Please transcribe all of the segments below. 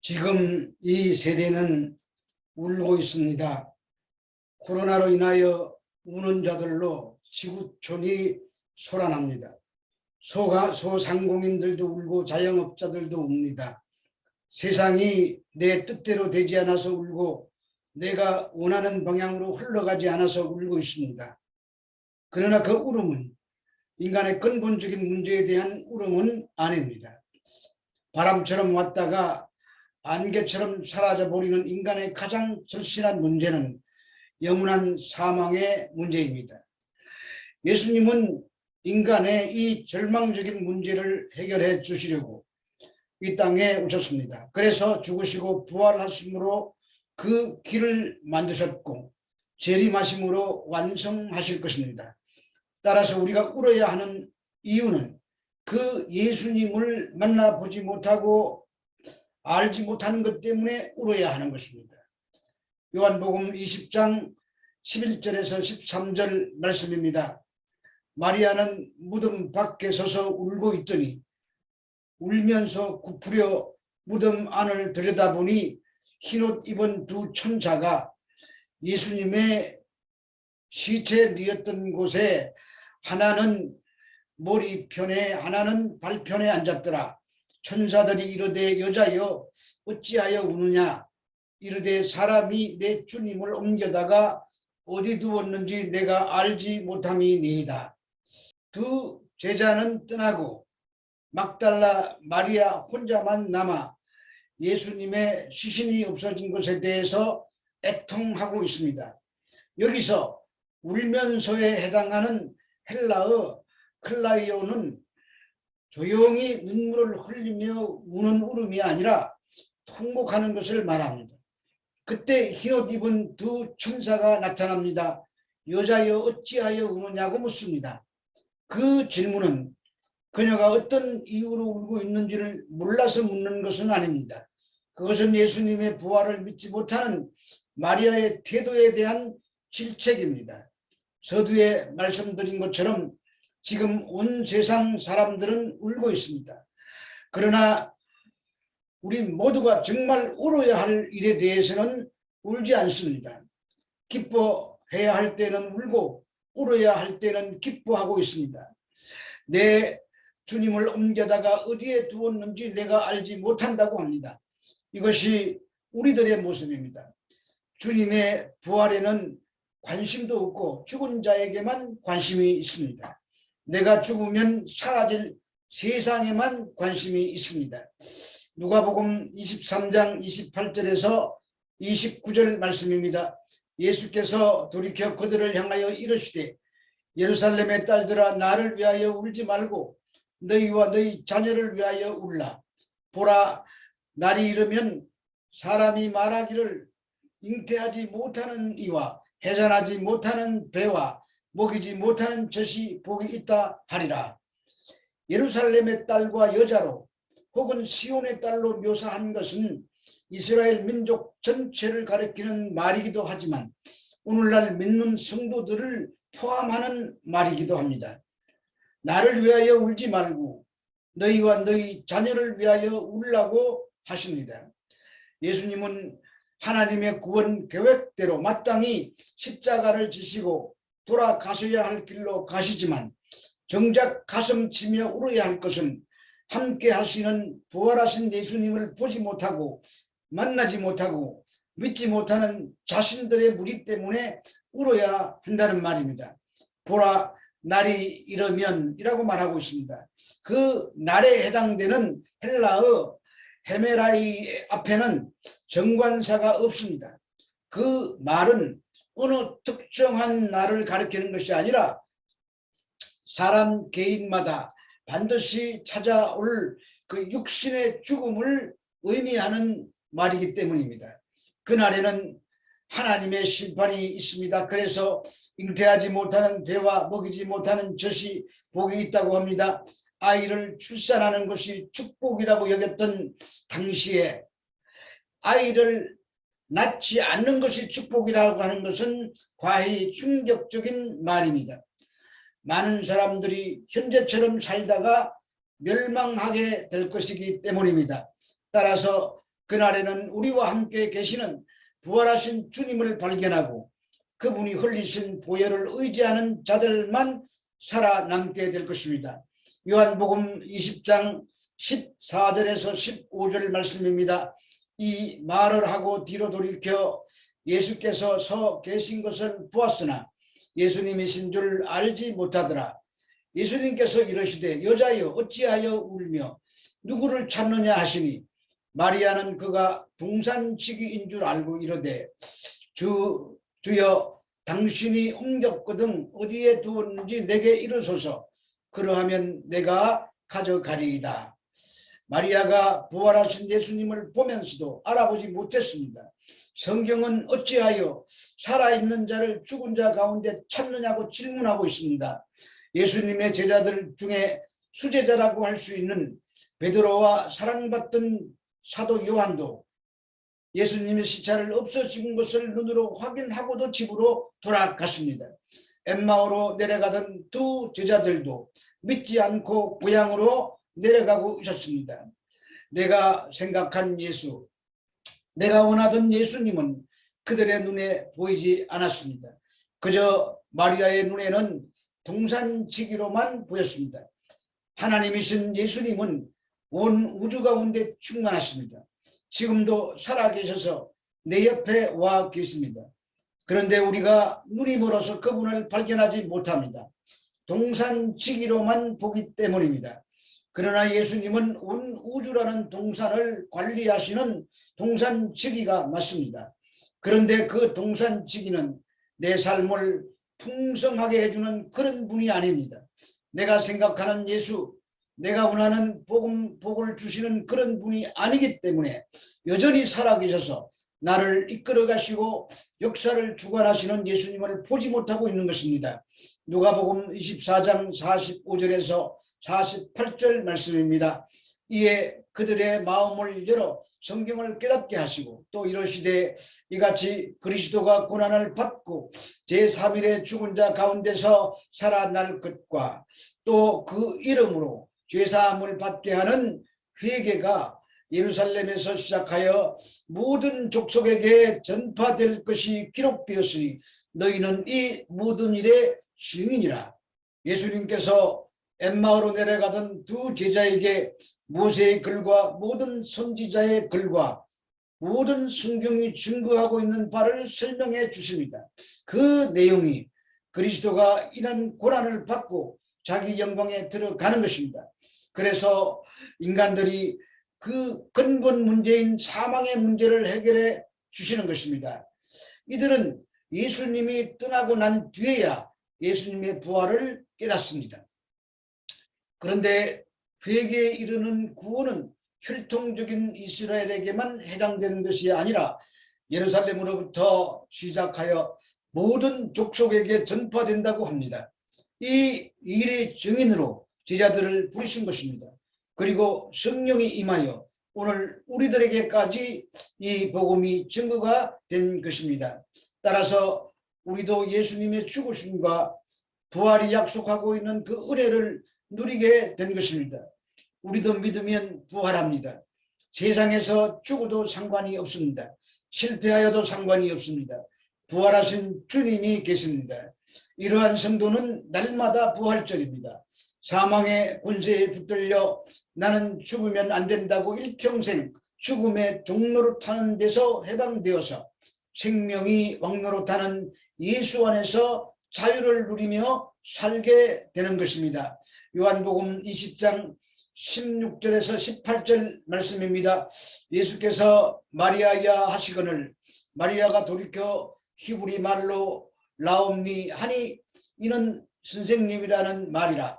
지금 이 세대는 울고 있습니다. 코로나로 인하여 우는 자들로 지구촌이 소란합니다. 소상공인들도 울고 자영업자들도 웁니다. 세상이 내 뜻대로 되지 않아서 울고 내가 원하는 방향으로 흘러가지 않아서 울고 있습니다. 그러나 그 울음은 인간의 근본적인 문제에 대한 울음은 아닙니다. 바람처럼 왔다가 안개처럼 사라져버리는 인간의 가장 절실한 문제는 영원한 사망의 문제입니다. 예수님은 인간의 이 절망적인 문제를 해결해 주시려고 이 땅에 오셨습니다. 그래서 죽으시고 부활하심으로 그 길을 만드셨고 재림하심으로 완성하실 것입니다. 따라서 우리가 울어야 하는 이유는 그 예수님을 만나보지 못하고 알지 못하는 것 때문에 울어야 하는 것입니다. 요한복음 20장 11절에서 13절 말씀입니다. 마리아는 무덤 밖에 서서 울고 있더니 울면서 굽으려 무덤 안을 들여다보니 흰옷 입은 두 천사가 예수님의 시체 뉘었던 곳에 하나는 머리편에 하나는 발편에 앉았더라. 천사들이 이르되 여자여 어찌하여 우느냐. 이르되 사람이 내 주님을 옮겨다가 어디 두었는지 내가 알지 못함이니이다. 두 제자는 떠나고 막달라 마리아 혼자만 남아 예수님의 시신이 없어진 것에 대해서 애통하고 있습니다. 여기서 울면서에 해당하는 헬라어 클라이오는 조용히 눈물을 흘리며 우는 울음이 아니라 통곡하는 것을 말합니다. 그때 흰옷 입은 두 천사가 나타납니다. 여자여 어찌하여 우느냐고 묻습니다. 그 질문은 그녀가 어떤 이유로 울고 있는지를 몰라서 묻는 것은 아닙니다. 그것은 예수님의 부활을 믿지 못하는 마리아의 태도에 대한 질책입니다. 서두에 말씀드린 것처럼 지금 온 세상 사람들은 울고 있습니다. 그러나 우리 모두가 정말 울어야 할 일에 대해서는 울지 않습니다. 기뻐해야 할 때는 울고 울어야 할 때는 기뻐하고 있습니다. 내 주님을 옮겨다가 어디에 두었는지 내가 알지 못한다고 합니다. 이것이 우리들의 모습입니다. 주님의 부활에는 관심도 없고 죽은 자에게만 관심이 있습니다. 내가 죽으면 사라질 세상에만 관심이 있습니다. 누가복음 23장 28절에서 29절 말씀입니다. 예수께서 돌이켜 그들을 향하여 이르시되 예루살렘의 딸들아 나를 위하여 울지 말고 너희와 너희 자녀를 위하여 울라. 보라 날이 이르면 사람이 말하기를 잉태하지 못하는 이와 해산하지 못하는 배와 먹이지 못하는 젖이 복이 있다 하리라. 예루살렘의 딸과 여자로 혹은 시온의 딸로 묘사한 것은 이스라엘 민족 전체를 가리키는 말이기도 하지만 오늘날 믿는 성도들을 포함하는 말이기도 합니다. 나를 위하여 울지 말고 너희와 너희 자녀를 위하여 울라고 하십니다. 예수님은 하나님의 구원 계획대로 마땅히 십자가를 지시고 돌아가셔야 할 길로 가시지만 정작 가슴 치며 울어야 할 것은 함께 하시는 부활하신 예수님을 보지 못하고 만나지 못하고 믿지 못하는 자신들의 무리 때문에 울어야 한다는 말입니다. 보라 날이 이르면 이라고 말하고 있습니다. 그 날에 해당되는 헬라어 헤메라이 앞에는 정관사가 없습니다. 그 말은 어느 특정한 날을 가리키는 것이 아니라 사람 개인마다 반드시 찾아올 그 육신의 죽음을 의미하는 말이기 때문입니다. 그날에는 하나님의 심판이 있습니다. 그래서 잉태하지 못하는 배와 먹이지 못하는 젖이 복이 있다고 합니다. 아이를 출산하는 것이 축복이라고 여겼던 당시에 아이를 낳지 않는 것이 축복이라고 하는 것은 과히 충격적인 말입니다. 많은 사람들이 현재처럼 살다가 멸망하게 될 것이기 때문입니다. 따라서 그날에는 우리와 함께 계시는 부활하신 주님을 발견하고 그분이 흘리신 보혈을 의지하는 자들만 살아남게 될 것입니다. 요한복음 20장 14절에서 15절 말씀입니다. 이 말을 하고 뒤로 돌이켜 예수께서 서 계신 것을 보았으나 예수님이신 줄 알지 못하더라. 예수님께서 이르시되 여자여 어찌하여 울며 누구를 찾느냐 하시니 마리아는 그가 동산지기인 줄 알고 이르되 주여 당신이 옮겼거든 어디에 두었는지 내게 이르소서. 그러하면 내가 가져가리이다. 마리아가 부활하신 예수님을 보면서도 알아보지 못했습니다. 성경은 어찌하여 살아있는 자를 죽은 자 가운데 찾느냐고 질문하고 있습니다. 예수님의 제자들 중에 수제자라고 할 수 있는 베드로와 사랑받던 사도 요한도 예수님의 시체를 없어진 것을 눈으로 확인하고도 집으로 돌아갔습니다. 엠마오로 내려가던 두 제자들도 믿지 않고 고향으로 내려가고 있었습니다. 내가 생각한 예수, 내가 원하던 예수님은 그들의 눈에 보이지 않았습니다. 그저 마리아의 눈에는 동산지기로만 보였습니다. 하나님이신 예수님은 온 우주 가운데 충만하십니다. 지금도 살아계셔서 내 옆에 와 계십니다. 그런데 우리가 눈이 멀어서 그분을 발견하지 못합니다. 동산지기로만 보기 때문입니다. 그러나 예수님은 온 우주라는 동산을 관리하시는 동산지기가 맞습니다. 그런데 그 동산지기는 내 삶을 풍성하게 해주는 그런 분이 아닙니다. 내가 생각하는 예수, 내가 원하는 복을 주시는 그런 분이 아니기 때문에 여전히 살아계셔서 나를 이끌어 가시고 역사를 주관하시는 예수님을 보지 못하고 있는 것입니다. 누가복음 24장 45절에서 48절 말씀입니다. 이에 그들의 마음을 열어 성경을 깨닫게 하시고 또 이러시되 이같이 그리스도가 고난을 받고 제3일에 죽은 자 가운데서 살아날 것과 또 그 이름으로 죄사함을 받게 하는 회개가 예루살렘에서 시작하여 모든 족속에게 전파될 것이 기록되었으니 너희는 이 모든 일의 증인이라. 예수님께서 엠마오로 내려가던 두 제자에게 모세의 글과 모든 선지자의 글과 모든 성경이 증거하고 있는 바를 설명해 주십니다. 그 내용이 그리스도가 이런 고난을 받고 자기 영광에 들어가는 것입니다. 그래서 인간들이 그 근본 문제인 사망의 문제를 해결해 주시는 것입니다. 이들은 예수님이 떠나고 난 뒤에야 예수님의 부활을 깨닫습니다. 그런데 회개에 이르는 구원은 혈통적인 이스라엘에게만 해당되는 것이 아니라 예루살렘으로부터 시작하여 모든 족속에게 전파된다고 합니다. 이 일의 증인으로 제자들을 부르신 것입니다. 그리고 성령이 임하여 오늘 우리들에게까지 이 복음이 증거가 된 것입니다. 따라서 우리도 예수님의 죽으심과 부활이 약속하고 있는 그 은혜를 누리게 된 것입니다. 우리도 믿으면 부활합니다. 세상에서 죽어도 상관이 없습니다. 실패하여도 상관이 없습니다. 부활하신 주님이 계십니다. 이러한 성도는 날마다 부활절입니다. 사망의 권세에 붙들려 나는 죽으면 안 된다고 일평생 죽음의 종로를 타는 데서 해방되어서 생명이 왕로로 타는 예수 안에서 자유를 누리며 살게 되는 것입니다. 요한복음 20장 16절에서 18절 말씀입니다. 예수께서 마리아야 하시거늘 마리아가 돌이켜 히브리 말로 라옴니 하니 이는 선생님이라는 말이라.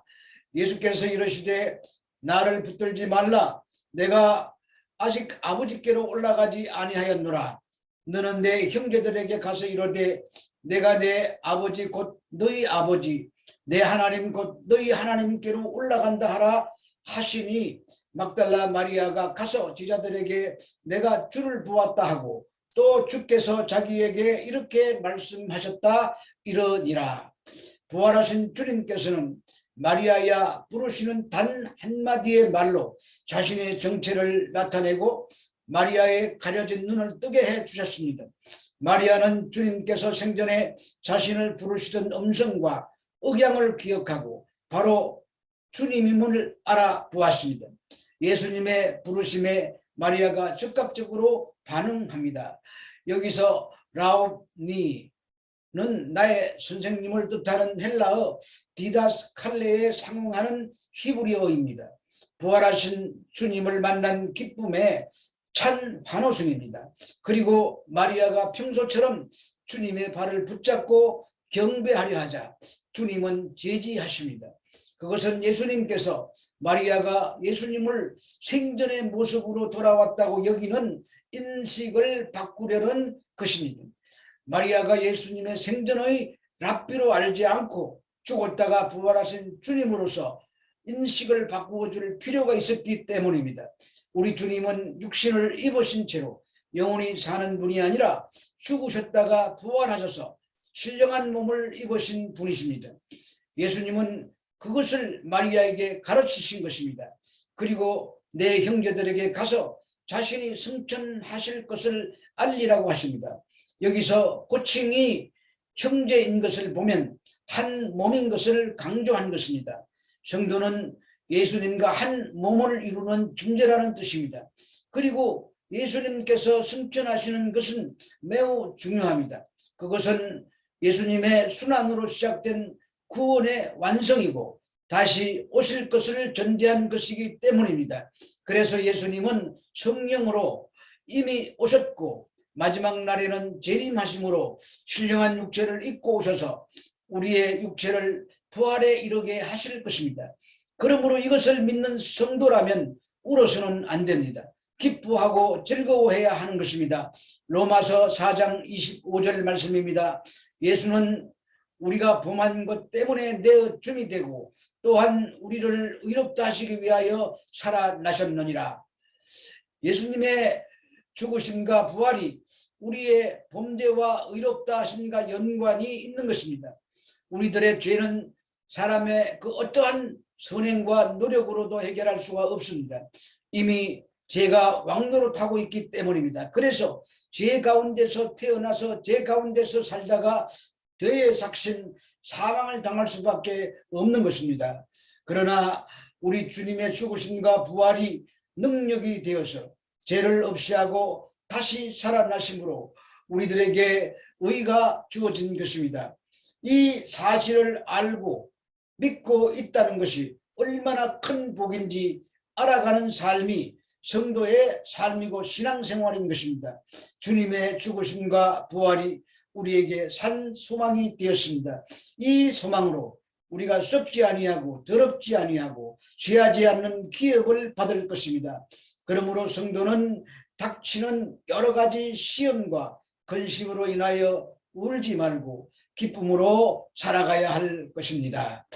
예수께서 이르시되 나를 붙들지 말라. 내가 아직 아버지께로 올라가지 아니하였노라. 너는 내 형제들에게 가서 이르되 내가 내 아버지 곧 너희 아버지 내 하나님 곧 너희 하나님께로 올라간다 하라 하시니 막달라 마리아가 가서 제자들에게 내가 주를 보았다 하고 또 주께서 자기에게 이렇게 말씀하셨다 이러니라. 부활하신 주님께서는 마리아야 부르시는 단 한마디의 말로 자신의 정체를 나타내고 마리아의 가려진 눈을 뜨게 해 주셨습니다. 마리아는 주님께서 생전에 자신을 부르시던 음성과 억양을 기억하고 바로 주님임을 알아보았습니다. 예수님의 부르심에 마리아가 즉각적으로 반응합니다. 여기서 라옵니는 나의 선생님을 뜻하는 헬라어 디다스 칼레에 상응하는 히브리어입니다. 부활하신 주님을 만난 기쁨에 찬 환호성입니다. 그리고 마리아가 평소처럼 주님의 발을 붙잡고 경배하려 하자 주님은 제지하십니다. 그것은 예수님께서 마리아가 예수님을 생전의 모습으로 돌아왔다고 여기는 인식을 바꾸려는 것입니다. 마리아가 예수님의 생전의 랍비로 알지 않고 죽었다가 부활하신 주님으로서 인식을 바꾸어 줄 필요가 있었기 때문입니다. 우리 주님은 육신을 입으신 채로 영원히 사는 분이 아니라 죽으셨다가 부활하셔서 신령한 몸을 입으신 분이십니다. 예수님은 그것을 마리아에게 가르치신 것입니다. 그리고 내 형제들에게 가서 자신이 승천하실 것을 알리라고 하십니다. 여기서 호칭이 형제인 것을 보면 한 몸인 것을 강조한 것입니다. 성도는 예수님과 한 몸을 이루는 존재라는 뜻입니다. 그리고 예수님께서 승천하시는 것은 매우 중요합니다. 그것은 예수님의 순환으로 시작된 구원의 완성이고 다시 오실 것을 전제한 것이기 때문입니다. 그래서 예수님은 성령으로 이미 오셨고 마지막 날에는 재림하심으로 신령한 육체를 입고 오셔서 우리의 육체를 부활에 이르게 하실 것입니다. 그러므로 이것을 믿는 성도라면 울어서는 안 됩니다. 기뻐하고 즐거워해야 하는 것입니다. 로마서 4장 25절 말씀입니다. 예수는 우리가 범한 것 때문에 내 줌이 되고 또한 우리를 의롭다 하시기 위하여 살아나셨느니라. 예수님의 죽으심과 부활이 우리의 범죄와 의롭다 하심과 연관이 있는 것입니다. 우리들의 죄는 사람의 그 어떠한 선행과 노력으로도 해결할 수가 없습니다. 이미 죄가 왕노릇하고 있기 때문입니다. 그래서 죄 가운데서 태어나서 죄 가운데서 살다가 죄의 삭신 사망을 당할 수밖에 없는 것입니다. 그러나 우리 주님의 죽으심과 부활이 능력이 되어서 죄를 없이 하고 다시 살아나심으로 우리들에게 의가 주어진 것입니다. 이 사실을 알고 믿고 있다는 것이 얼마나 큰 복인지 알아가는 삶이 성도의 삶이고 신앙생활인 것입니다. 주님의 죽으심과 부활이 우리에게 산 소망이 되었습니다. 이 소망으로 우리가 썩지 아니하고 더럽지 아니하고 죄하지 않는 기업을 받을 것입니다. 그러므로 성도는 닥치는 여러 가지 시험과 근심으로 인하여 울지 말고 기쁨으로 살아가야 할 것입니다.